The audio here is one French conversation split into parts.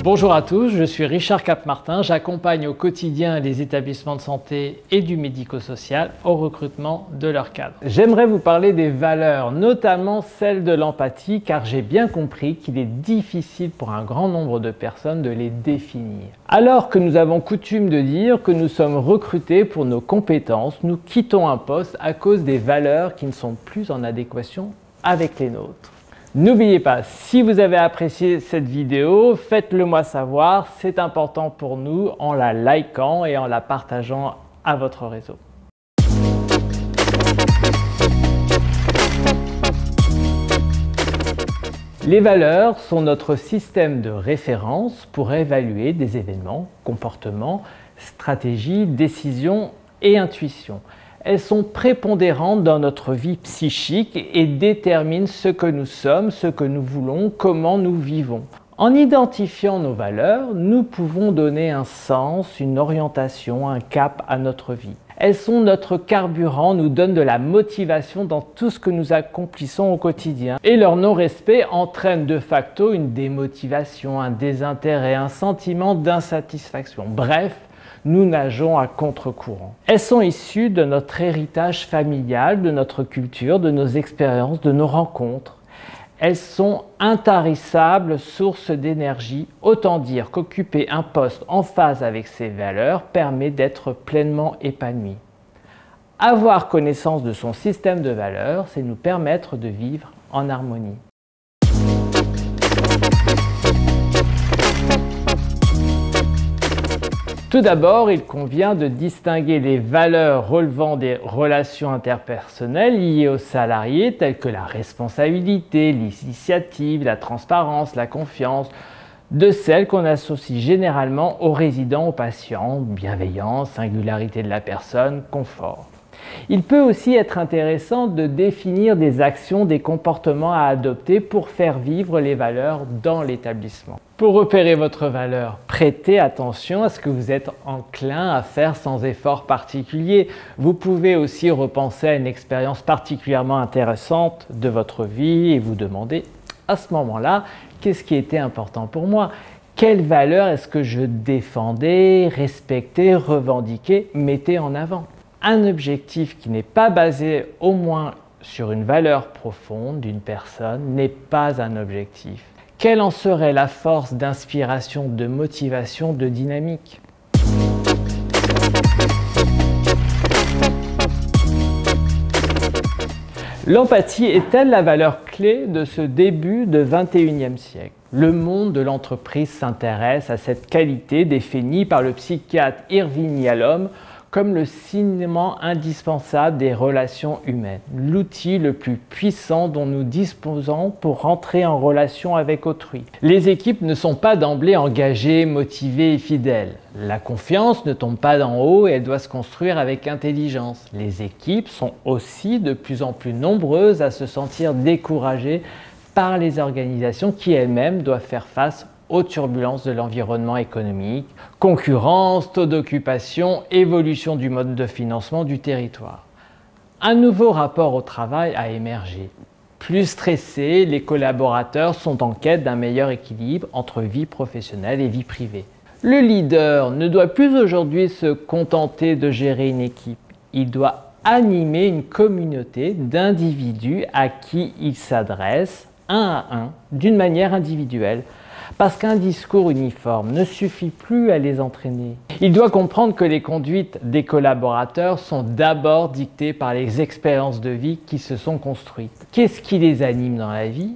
Bonjour à tous, je suis Richard Cap-Martin, j'accompagne au quotidien les établissements de santé et du médico-social au recrutement de leurs cadres. J'aimerais vous parler des valeurs, notamment celles de l'empathie, car j'ai bien compris qu'il est difficile pour un grand nombre de personnes de les définir. Alors que nous avons coutume de dire que nous sommes recrutés pour nos compétences, nous quittons un poste à cause des valeurs qui ne sont plus en adéquation avec les nôtres. N'oubliez pas, si vous avez apprécié cette vidéo, faites-le moi savoir, c'est important pour nous en la likant et en la partageant à votre réseau. Les valeurs sont notre système de référence pour évaluer des événements, comportements, stratégies, décisions et intuitions. Elles sont prépondérantes dans notre vie psychique et déterminent ce que nous sommes, ce que nous voulons, comment nous vivons. En identifiant nos valeurs, nous pouvons donner un sens, une orientation, un cap à notre vie. Elles sont notre carburant, nous donnent de la motivation dans tout ce que nous accomplissons au quotidien. Et leur non-respect entraîne de facto une démotivation, un désintérêt, un sentiment d'insatisfaction. Bref, nous nageons à contre-courant. Elles sont issues de notre héritage familial, de notre culture, de nos expériences, de nos rencontres. Elles sont intarissables sources d'énergie, autant dire qu'occuper un poste en phase avec ces valeurs permet d'être pleinement épanoui. Avoir connaissance de son système de valeurs, c'est nous permettre de vivre en harmonie. Tout d'abord, il convient de distinguer les valeurs relevant des relations interpersonnelles liées aux salariés, telles que la responsabilité, l'initiative, la transparence, la confiance, de celles qu'on associe généralement aux résidents, aux patients, bienveillance, singularité de la personne, confort. Il peut aussi être intéressant de définir des actions, des comportements à adopter pour faire vivre les valeurs dans l'établissement. Pour repérer votre valeur, prêtez attention à ce que vous êtes enclin à faire sans effort particulier. Vous pouvez aussi repenser à une expérience particulièrement intéressante de votre vie et vous demander à ce moment-là, qu'est-ce qui était important pour moi? Quelles valeurs est-ce que je défendais, respectais, revendiquais, mettais en avant? Un objectif qui n'est pas basé au moins sur une valeur profonde d'une personne n'est pas un objectif. Quelle en serait la force d'inspiration, de motivation, de dynamique? L'empathie est-elle la valeur clé de ce début de 21e siècle? Le monde de l'entreprise s'intéresse à cette qualité définie par le psychiatre Irving Yalom comme le ciment indispensable des relations humaines, l'outil le plus puissant dont nous disposons pour rentrer en relation avec autrui. Les équipes ne sont pas d'emblée engagées, motivées et fidèles. La confiance ne tombe pas d'en haut et elle doit se construire avec intelligence. Les équipes sont aussi de plus en plus nombreuses à se sentir découragées par les organisations qui elles-mêmes doivent faire face aux turbulences de l'environnement économique, concurrence, taux d'occupation, évolution du mode de financement du territoire. Un nouveau rapport au travail a émergé. Plus stressés, les collaborateurs sont en quête d'un meilleur équilibre entre vie professionnelle et vie privée. Le leader ne doit plus aujourd'hui se contenter de gérer une équipe. Il doit animer une communauté d'individus à qui il s'adresse, un à un, d'une manière individuelle. Parce qu'un discours uniforme ne suffit plus à les entraîner. Il doit comprendre que les conduites des collaborateurs sont d'abord dictées par les expériences de vie qui se sont construites. Qu'est-ce qui les anime dans la vie?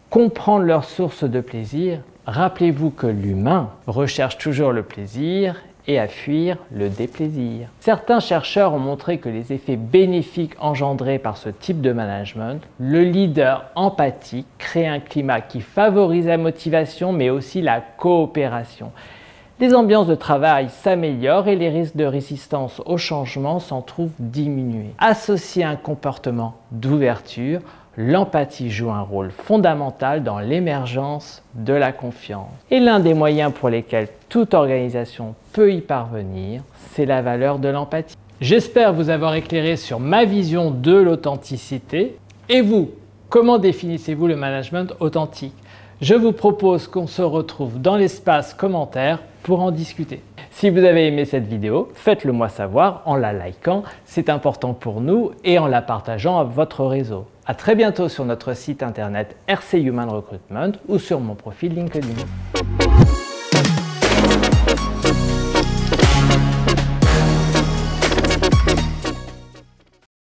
Comprendre leurs sources de plaisir. Rappelez-vous que l'humain recherche toujours le plaisir et à fuir le déplaisir. Certains chercheurs ont montré que les effets bénéfiques engendrés par ce type de management, le leader empathique crée un climat qui favorise la motivation mais aussi la coopération. Les ambiances de travail s'améliorent et les risques de résistance au changement s'en trouvent diminués. Associé à un comportement d'ouverture, l'empathie joue un rôle fondamental dans l'émergence de la confiance. Et l'un des moyens pour lesquels toute organisation peut y parvenir, c'est la valeur de l'empathie. J'espère vous avoir éclairé sur ma vision de l'authenticité. Et vous, comment définissez-vous le management authentique? Je vous propose qu'on se retrouve dans l'espace commentaires pour en discuter. Si vous avez aimé cette vidéo, faites-le moi savoir en la likant, c'est important pour nous, et en la partageant à votre réseau. À très bientôt sur notre site internet RC Human Recruitment ou sur mon profil LinkedIn.